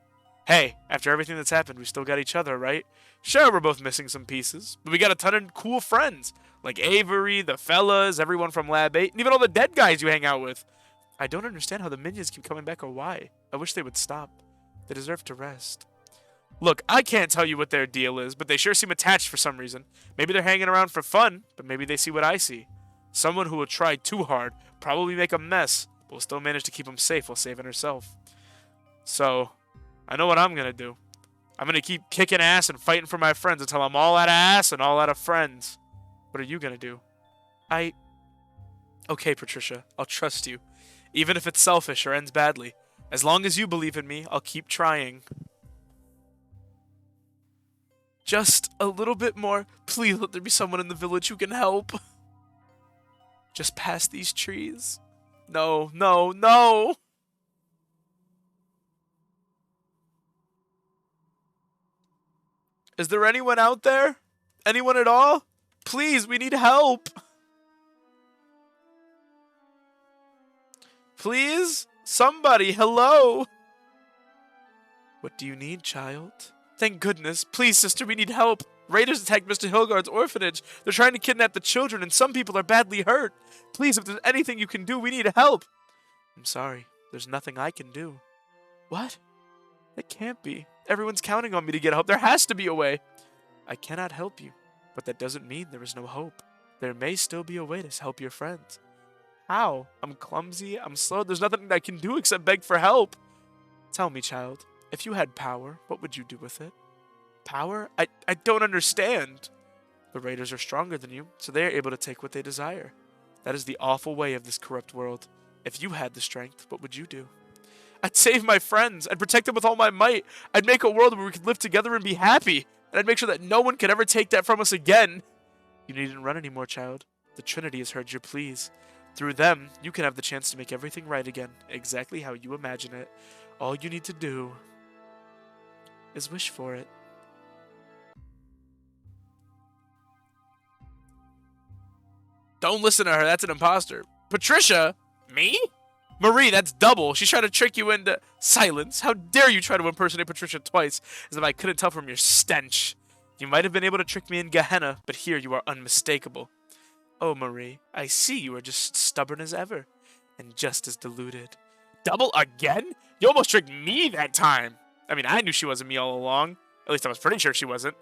Hey, after everything that's happened, we still got each other, right? Sure, we're both missing some pieces, but we got a ton of cool friends. Like Avery, the fellas, everyone from Lab 8, and even all the dead guys you hang out with. I don't understand how the minions keep coming back or why. I wish they would stop. They deserve to rest. Look, I can't tell you what their deal is, but they sure seem attached for some reason. Maybe they're hanging around for fun, but maybe they see what I see. Someone who will try too hard, probably make a mess, but will still manage to keep them safe while saving herself. So, I know what I'm gonna do. I'm gonna keep kicking ass and fighting for my friends until I'm all out of ass and all out of friends. What are you gonna do? Okay, Patricia, I'll trust you. Even if it's selfish or ends badly. As long as you believe in me, I'll keep trying. Just a little bit more. Please let there be someone in the village who can help. Just past these trees. No, no, no! Is there anyone out there? Anyone at all? Please, we need help! Please? Somebody, hello? What do you need, child? Thank goodness. Please, sister, we need help. Raiders attacked Mr. Hillgard's orphanage. They're trying to kidnap the children, and some people are badly hurt. Please, if there's anything you can do, we need help. I'm sorry. There's nothing I can do. What? It can't be. Everyone's counting on me to get help. There has to be a way. I cannot help you, but that doesn't mean there is no hope. There may still be a way to help your friends. How? I'm clumsy. I'm slow. There's nothing I can do except beg for help. Tell me, child, if you had power, what would you do with it? Power? I don't understand. The raiders are stronger than you, so they are able to take what they desire. That is the awful way of this corrupt world. If you had the strength, what would you do? I'd save my friends. I'd protect them with all my might. I'd make a world where we could live together and be happy. And I'd make sure that no one could ever take that from us again. You needn't run anymore, child. The Trinity has heard your pleas. Through them, you can have the chance to make everything right again, exactly how you imagine it. All you need to do is wish for it. Don't listen to her. That's an imposter. Patricia? Me? Marie, that's double. She's trying to trick you into silence. How dare you try to impersonate Patricia twice, as if I couldn't tell from your stench. You might have been able to trick me in Gehenna, but here you are unmistakable. Oh, Marie, I see you are just stubborn as ever, and just as deluded. Double again? You almost tricked me that time. I mean, I knew she wasn't me all along. At least I was pretty sure she wasn't.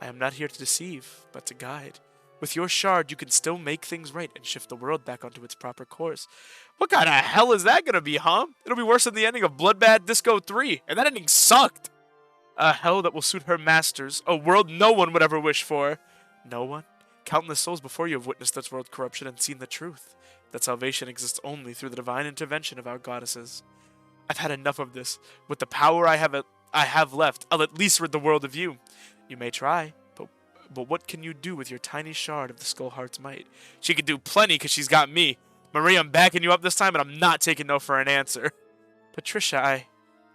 I am not here to deceive, but to guide. With your shard, you can still make things right and shift the world back onto its proper course. What kind of hell is that gonna be, huh? It'll be worse than the ending of Bloodbath Disco 3, and that ending sucked. A hell that will suit her masters, a world no one would ever wish for. No one? Countless souls before you have witnessed this world corruption and seen the truth, that salvation exists only through the divine intervention of our goddesses. I've had enough of this. With the power I have left, I'll at least rid the world of you. You may try, but what can you do with your tiny shard of the Skullheart's might? She could do plenty because she's got me. Marie, I'm backing you up this time, and I'm not taking no for an answer. Patricia,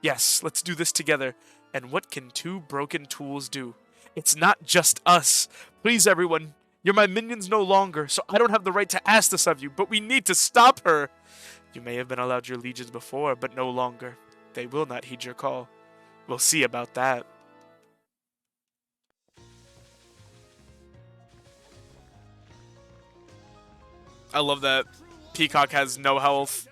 Yes, let's do this together. And what can two broken tools do? It's not just us. Please, everyone. You're my minions no longer, so I don't have the right to ask this of you, but we need to stop her. You may have been allowed your legions before, but no longer. They will not heed your call. We'll see about that. I love that Peacock has no health.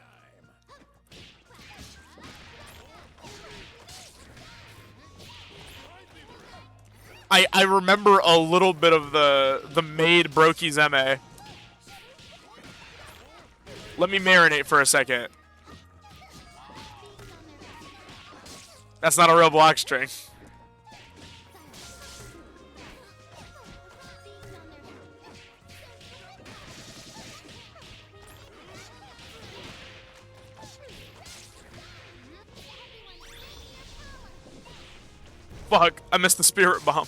I remember a little bit of the maid Brokey's MA. Let me marinate for a second. That's not a real block string. Fuck, I missed the spirit bomb.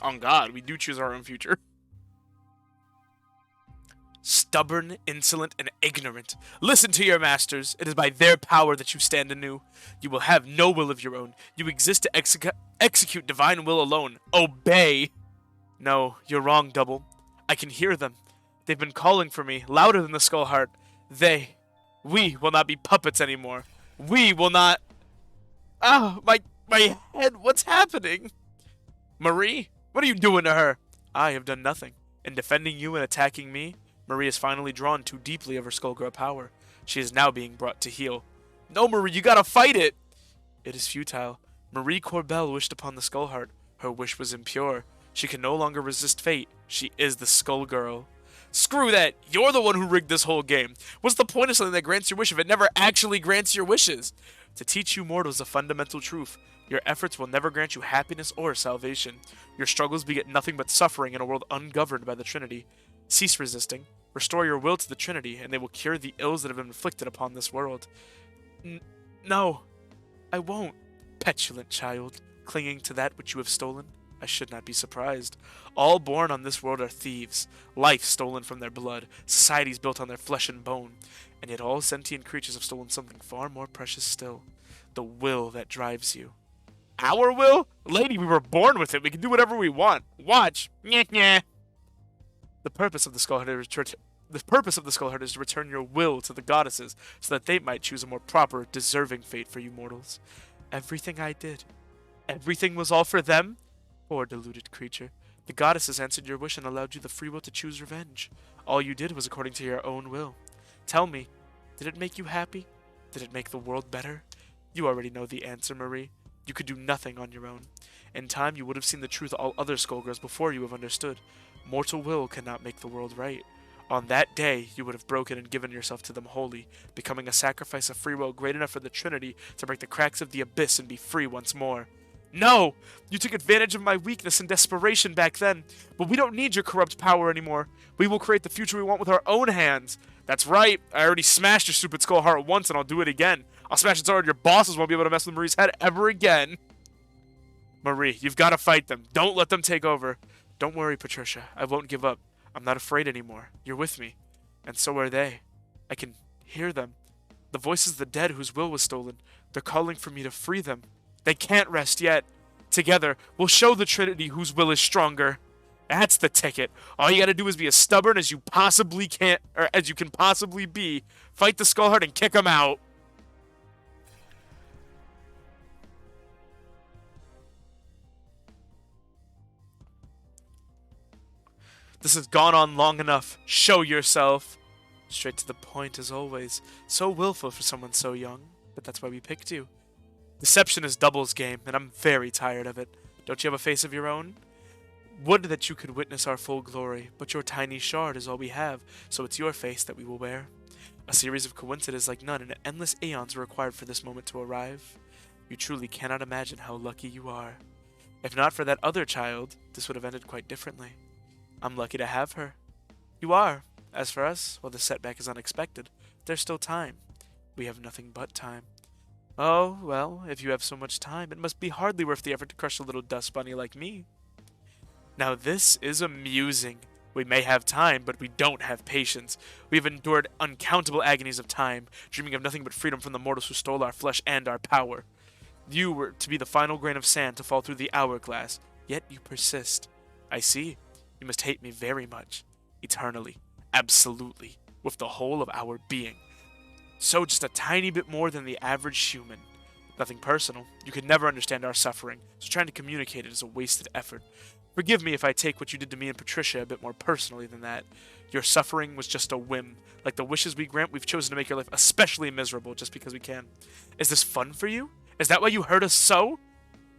On God, we do choose our own future. Stubborn, insolent, and ignorant. Listen to your masters. It is by their power that you stand anew. You will have no will of your own. You exist to execute divine will alone. Obey! No, you're wrong, Double. I can hear them. They've been calling for me, louder than the Skullheart. We will not be puppets anymore. We will not... Ah, my head, what's happening? Marie, what are you doing to her? I have done nothing. In defending you and attacking me, Marie has finally drawn too deeply of her Skullgirl power. She is now being brought to heel. No, Marie, you gotta fight it! It is futile. Marie Corbel wished upon the Skullheart. Her wish was impure. She can no longer resist fate. She is the Skullgirl. Screw that! You're the one who rigged this whole game. What's the point of something that grants your wish if it never actually grants your wishes? To teach you mortals a fundamental truth. Your efforts will never grant you happiness or salvation. Your struggles beget nothing but suffering in a world ungoverned by the Trinity. Cease resisting. Restore your will to the Trinity, and they will cure the ills that have been inflicted upon this world. No, I won't, petulant child, clinging to that which you have stolen. I should not be surprised. All born on this world are thieves, life stolen from their blood, societies built on their flesh and bone, and yet all sentient creatures have stolen something far more precious still, the will that drives you. Our will? Lady, we were born with it. We can do whatever we want. Watch. Nyeh, nyeh. The purpose of the Skullheart is to return your will to the goddesses, so that they might choose a more proper, deserving fate for you mortals. Everything I did, everything was all for them? Poor deluded creature. The goddesses answered your wish and allowed you the free will to choose revenge. All you did was according to your own will. Tell me, did it make you happy? Did it make the world better? You already know the answer, Marie. You could do nothing on your own. In time, you would have seen the truth all other Skullgirls before you have understood. Mortal will cannot make the world right. On that day, you would have broken and given yourself to them wholly, becoming a sacrifice of free will great enough for the Trinity to break the cracks of the abyss and be free once more. No! You took advantage of my weakness and desperation back then, but we don't need your corrupt power anymore. We will create the future we want with our own hands. That's right, I already smashed your stupid Skullheart once and I'll do it again. I'll smash it so hard your bosses won't be able to mess with Marie's head ever again. Marie, you've got to fight them. Don't let them take over. Don't worry, Patricia. I won't give up. I'm not afraid anymore. You're with me. And so are they. I can hear them. The voices of the dead whose will was stolen. They're calling for me to free them. They can't rest yet. Together, we'll show the Trinity whose will is stronger. That's the ticket. All you gotta do is be as stubborn as you possibly can, or as you can possibly be. Fight the Skullheart and kick him out. This has gone on long enough. Show yourself. Straight to the point as always. So willful for someone so young. But that's why we picked you. Deception is Double's game, and I'm very tired of it. Don't you have a face of your own? Would that you could witness our full glory, but your tiny shard is all we have, so it's your face that we will wear. A series of coincidences like none, and endless aeons are required for this moment to arrive. You truly cannot imagine how lucky you are. If not for that other child, this would have ended quite differently. I'm lucky to have her. You are. As for us, while the setback is unexpected, there's still time. We have nothing but time. Oh, well, if you have so much time, it must be hardly worth the effort to crush a little dust bunny like me. Now this is amusing. We may have time, but we don't have patience. We have endured uncountable agonies of time, dreaming of nothing but freedom from the mortals who stole our flesh and our power. You were to be the final grain of sand to fall through the hourglass, yet you persist. I see. You must hate me very much. Eternally. Absolutely. With the whole of our being. So just a tiny bit more than the average human. Nothing personal. You could never understand our suffering, so trying to communicate it is a wasted effort. Forgive me if I take what you did to me and Patricia a bit more personally than that. Your suffering was just a whim. Like the wishes we grant, we've chosen to make your life especially miserable just because we can. Is this fun for you? Is that why you hurt us so?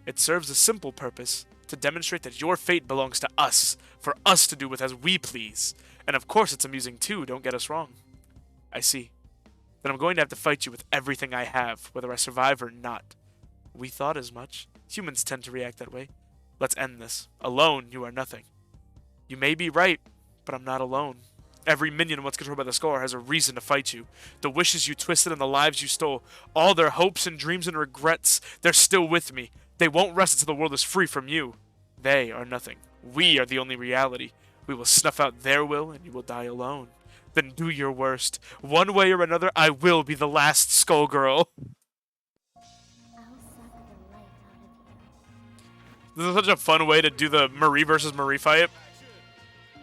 It serves a simple purpose, to demonstrate that your fate belongs to us, for us to do with as we please. And of course it's amusing too, don't get us wrong. I see. Then I'm going to have to fight you with everything I have, whether I survive or not. We thought as much. Humans tend to react that way. Let's end this. Alone, you are nothing. You may be right, but I'm not alone. Every minion once controlled by the Skull has a reason to fight you. The wishes you twisted and the lives you stole, all their hopes and dreams and regrets, they're still with me. They won't rest until the world is free from you. They are nothing We are the only reality. We will snuff out their will, and you will die alone. Then do your worst. One way or another, I will be the last Skullgirl. I'll suck the life out of you. This is such a fun way to do the Marie versus Marie fight. Be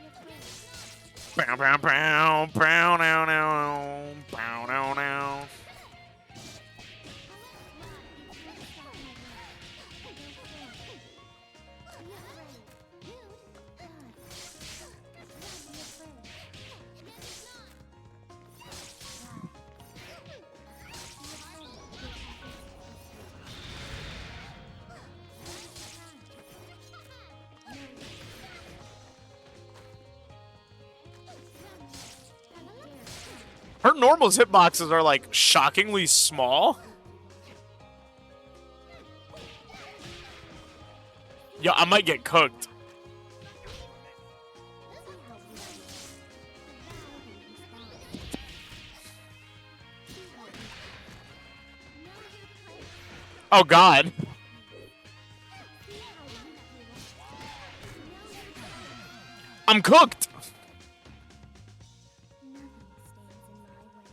afraid. Pow, pow, pow, pow, now, now, pow, now, now. Her normals hitboxes are like shockingly small. Yeah, I might get cooked. Oh God. I'm cooked.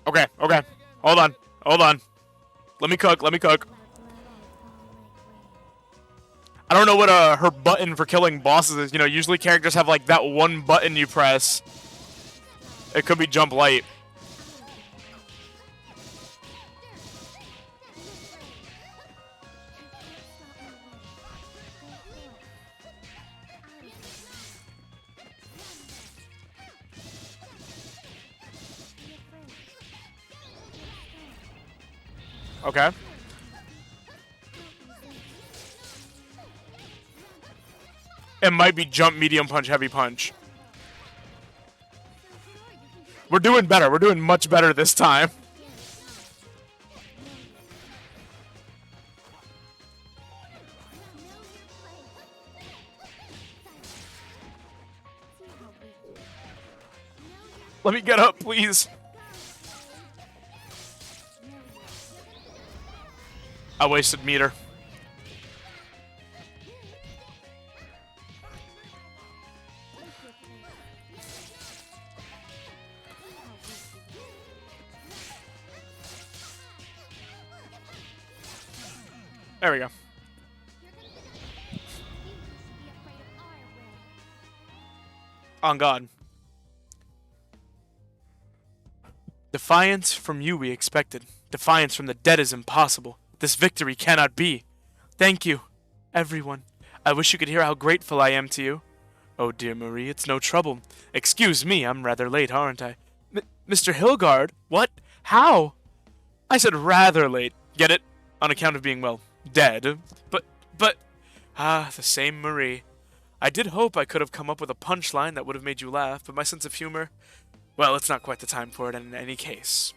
Okay, okay. Hold on. Hold on. Let me cook. Let me cook. I don't know what her button for killing bosses is. You know, usually characters have like that one button you press. It could be jump light. Okay. It might be jump, medium punch, heavy punch. We're doing better. We're doing much better this time. Let me get up, please. I wasted meter. There we go. On God. Defiance from you we expected. Defiance from the dead is impossible. This victory cannot be. Thank you, everyone. I wish you could hear how grateful I am to you. Oh, dear Marie, it's no trouble. Excuse me, I'm rather late, aren't I? Mr. Hillgard? What? How? I said rather late. Get it? On account of being, well, dead. But... the same Marie. I did hope I could have come up with a punchline that would have made you laugh, but my sense of humor... Well, it's not quite the time for it in any case.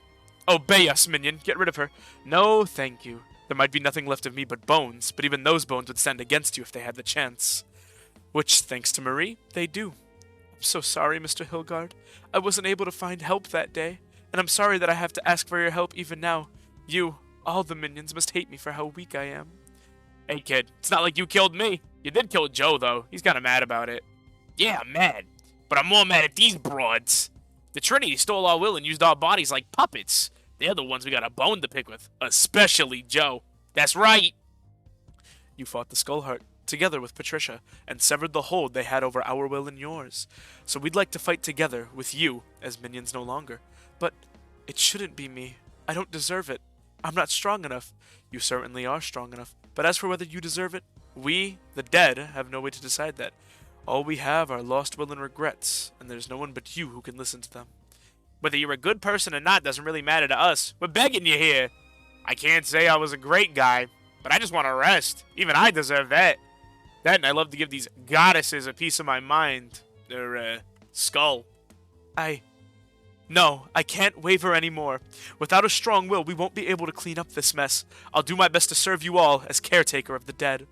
Obey us, minion. Get rid of her. No, thank you. There might be nothing left of me but bones, but even those bones would stand against you if they had the chance. Which, thanks to Marie, they do. I'm so sorry, Mr. Hillgard. I wasn't able to find help that day, and I'm sorry that I have to ask for your help even now. You, all the minions, must hate me for how weak I am. Hey, kid, it's not like you killed me. You did kill Joe, though. He's kind of mad about it. Yeah, I'm mad. But I'm more mad at these broads. The Trinity stole our will and used our bodies like puppets. They're the ones we got a bone to pick with. Especially Joe. That's right. You fought the Skullheart, together with Patricia, and severed the hold they had over our will and yours. So we'd like to fight together with you, as minions no longer. But it shouldn't be me. I don't deserve it. I'm not strong enough. You certainly are strong enough. But as for whether you deserve it, we, the dead, have no way to decide that. All we have are lost will and regrets, and there's no one but you who can listen to them. Whether you're a good person or not doesn't really matter to us. We're begging you here. I can't say I was a great guy, but I just want to rest. Even I deserve that. That, and I love to give these goddesses a piece of my mind. Their, skull. No, I can't waver anymore. Without a strong will, we won't be able to clean up this mess. I'll do my best to serve you all as caretaker of the dead.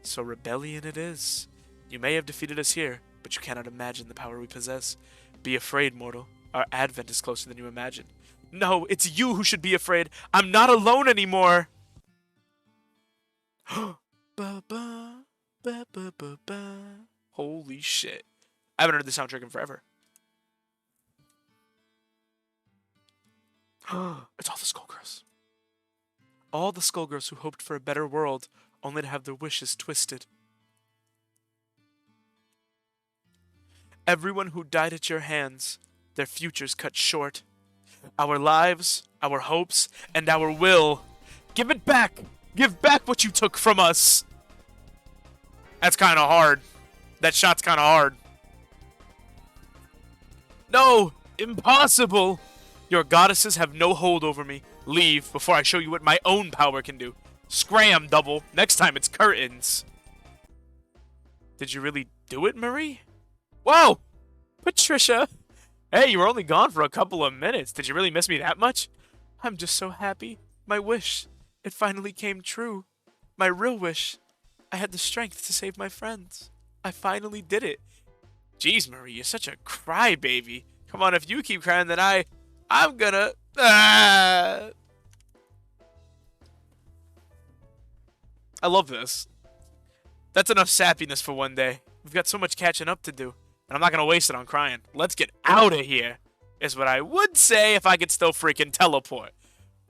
So rebellion it is. You may have defeated us here, but you cannot imagine the power we possess. Be afraid, mortal. Our advent is closer than you imagine. No, it's you who should be afraid. I'm not alone anymore. Ba ba ba ba ba ba. Holy shit. I haven't heard the soundtrack in forever. It's all the Skullgirls. All the Skullgirls who hoped for a better world, only to have their wishes twisted. Everyone who died at your hands, their futures cut short. Our lives, our hopes, and our will. Give it back! Give back what you took from us! That's kind of hard. That shot's kind of hard. No! Impossible! Your goddesses have no hold over me. Leave before I show you what my own power can do. Scram, double. Next time it's curtains. Did you really do it, Marie? Whoa! Patricia! Hey, you were only gone for a couple of minutes. Did you really miss me that much? I'm just so happy. My wish. It finally came true. My real wish. I had the strength to save my friends. I finally did it. Jeez, Marie, you're such a crybaby. Come on, if you keep crying, then I'm gonna... I love this. That's enough sappiness for one day. We've got so much catching up to do. And I'm not gonna waste it on crying. Let's get out of here, is what I would say if I could still freaking teleport.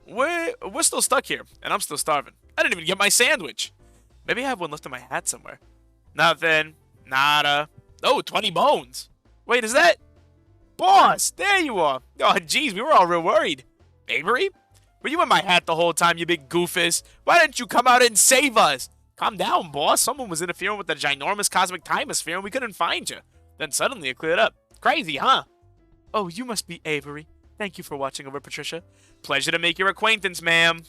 We're still stuck here, and I'm still starving. I didn't even get my sandwich. Maybe I have one left in my hat somewhere. Nothing. Nada. Oh, 20 bones. Wait, is that... Boss, there you are. Oh, jeez, we were all real worried. Avery? Were you in my hat the whole time, you big goofus? Why didn't you come out and save us? Calm down, boss. Someone was interfering with the ginormous cosmic time-sphere and we couldn't find you. Then suddenly it cleared up. Crazy, huh? Oh, you must be Avery. Thank you for watching over, Patricia. Pleasure to make your acquaintance, ma'am.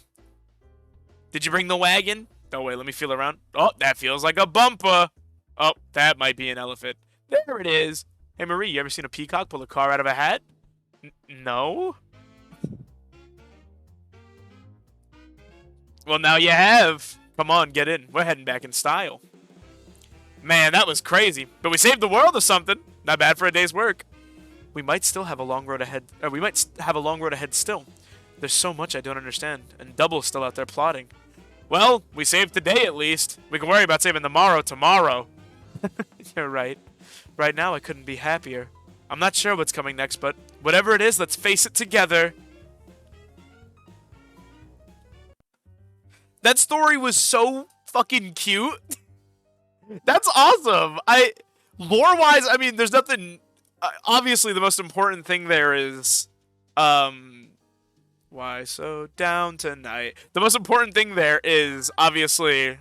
Did you bring the wagon? Oh, wait, let me feel around. Oh, that feels like a bumper. Oh, that might be an elephant. There it is. Hey, Marie, you ever seen a peacock pull a car out of a hat? No? Well, now you have. Come on, get in. We're heading back in style. Man, that was crazy. But we saved the world or something. Not bad for a day's work. We might still have a long road ahead. We might have a long road ahead still. There's so much I don't understand. And Double's still out there plotting. Well, we saved today at least. We can worry about saving tomorrow. You're right. Right now, I couldn't be happier. I'm not sure what's coming next, but whatever it is, let's face it together. That story was so fucking cute. That's awesome. Lore-wise, I mean, there's nothing... obviously, the most important thing there is... why so down tonight? The most important thing there is, obviously,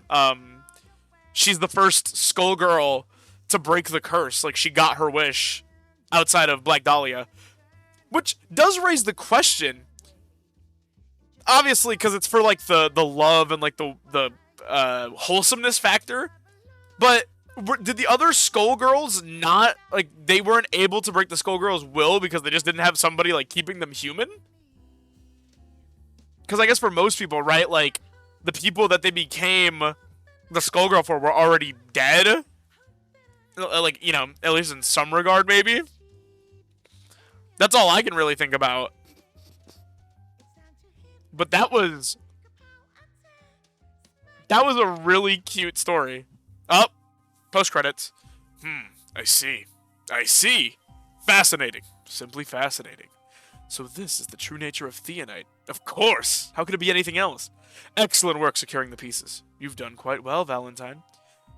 she's the first Skullgirl to break the curse. Like, she got her wish outside of Black Dahlia. Which does raise the question. Obviously, because it's for, like, the love and, like, the wholesomeness factor. But did the other Skullgirls not, like, they weren't able to break the Skullgirls' will because they just didn't have somebody, like, keeping them human? Because I guess for most people, right, like, the people that they became the Skullgirl for were already dead. Like, you know, at least in some regard, maybe. That's all I can really think about. But that was a really cute story. Oh, post-credits. I see. Fascinating. Simply fascinating. So this is the true nature of Theonite. Of course! How could it be anything else? Excellent work securing the pieces. You've done quite well, Valentine.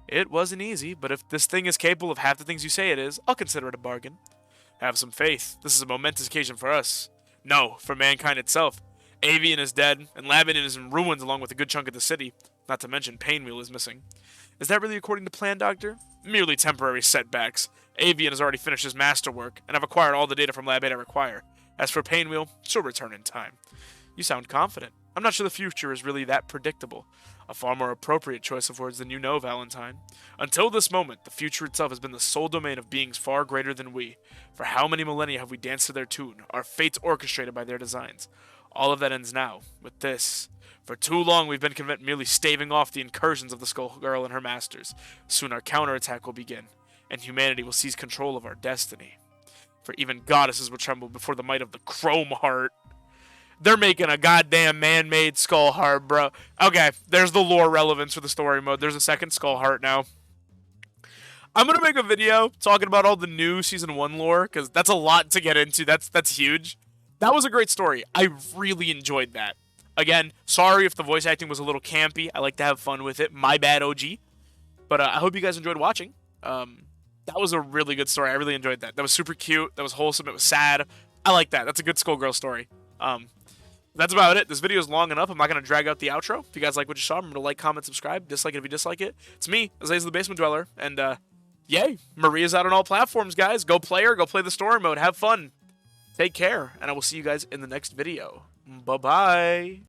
It wasn't easy, but if this thing is capable of half the things you say it is, I'll consider it a bargain. Have some faith. This is a momentous occasion for us. No, for mankind itself. Avian is dead, and Labanon is in ruins along with a good chunk of the city. Not to mention Painwheel is missing. Is that really according to plan, Doctor? Merely temporary setbacks. Avian has already finished his masterwork, and I've acquired all the data from Lab 8 I require. As for Painwheel, she'll return in time. You sound confident. I'm not sure the future is really that predictable. A far more appropriate choice of words than you know, Valentine. Until this moment, the future itself has been the sole domain of beings far greater than we. For how many millennia have we danced to their tune, our fates orchestrated by their designs? All of that ends now, with this. For too long we've been content merely staving off the incursions of the Skullgirl and her masters. Soon our counterattack will begin, and humanity will seize control of our destiny. For even goddesses will tremble before the might of the Chrome Heart. They're making a goddamn man-made Skull Heart, bro. Okay, there's the lore relevance for the story mode. There's a second Skull Heart now. I'm gonna make a video talking about all the new season 1 lore, because that's a lot to get into. That's huge. That was a great story. I really enjoyed that. Again, sorry if the voice acting was a little campy. I like to have fun with it. My bad, OG. But I hope you guys enjoyed watching. That was a really good story. I really enjoyed that. That was super cute. That was wholesome. It was sad. I like that. That's a good Skullgirl story. That's about it. This video is long enough. I'm not going to drag out the outro. If you guys like what you saw, remember to like, comment, subscribe. Dislike it if you dislike it. It's me, Azazel the Basement Dweller. And, yay. Maria's out on all platforms, guys. Go play her. Go play the story mode. Have fun. Take care. And I will see you guys in the next video. Bye-bye.